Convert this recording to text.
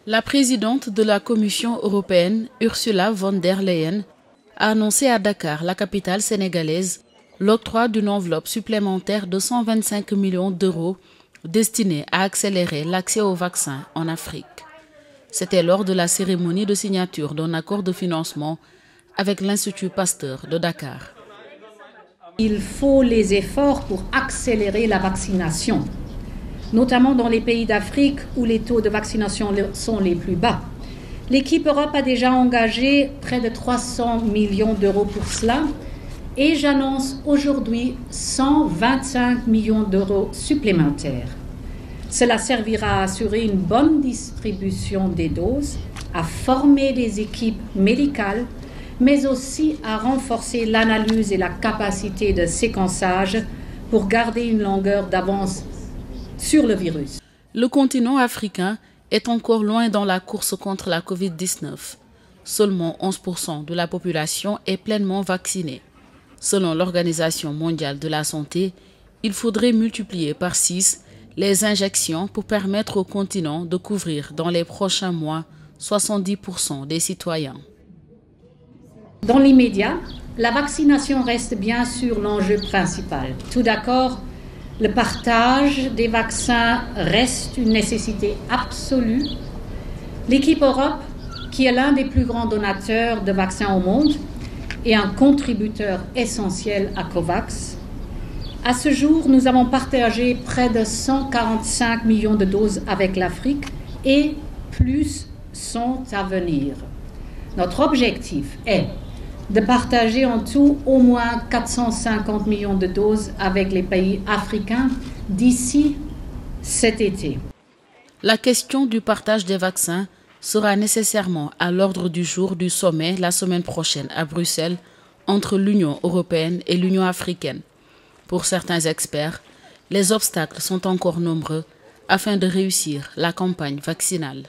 La présidente de la Commission européenne, Ursula von der Leyen, a annoncé à Dakar, la capitale sénégalaise, l'octroi d'une enveloppe supplémentaire de 125 millions d'euros destinée à accélérer l'accès aux vaccins en Afrique. C'était lors de la cérémonie de signature d'un accord de financement avec l'Institut Pasteur de Dakar. Il faut les efforts pour accélérer la vaccination, notamment dans les pays d'Afrique où les taux de vaccination sont les plus bas. L'équipe Europe a déjà engagé près de 300 millions d'euros pour cela et j'annonce aujourd'hui 125 millions d'euros supplémentaires. Cela servira à assurer une bonne distribution des doses, à former des équipes médicales, mais aussi à renforcer l'analyse et la capacité de séquençage pour garder une longueur d'avance sur le virus. Le continent africain est encore loin dans la course contre la Covid-19. Seulement 11% de la population est pleinement vaccinée. Selon l'Organisation mondiale de la santé, il faudrait multiplier par 6 les injections pour permettre au continent de couvrir dans les prochains mois 70% des citoyens. Dans l'immédiat, la vaccination reste bien sûr l'enjeu principal. Tout d'accord, le partage des vaccins reste une nécessité absolue. L'équipe Europe, qui est l'un des plus grands donateurs de vaccins au monde et un contributeur essentiel à COVAX, à ce jour, nous avons partagé près de 145 millions de doses avec l'Afrique et plus sont à venir. Notre objectif est de partager en tout au moins 450 millions de doses avec les pays africains d'ici cet été. La question du partage des vaccins sera nécessairement à l'ordre du jour du sommet la semaine prochaine à Bruxelles entre l'Union européenne et l'Union africaine. Pour certains experts, les obstacles sont encore nombreux afin de réussir la campagne vaccinale.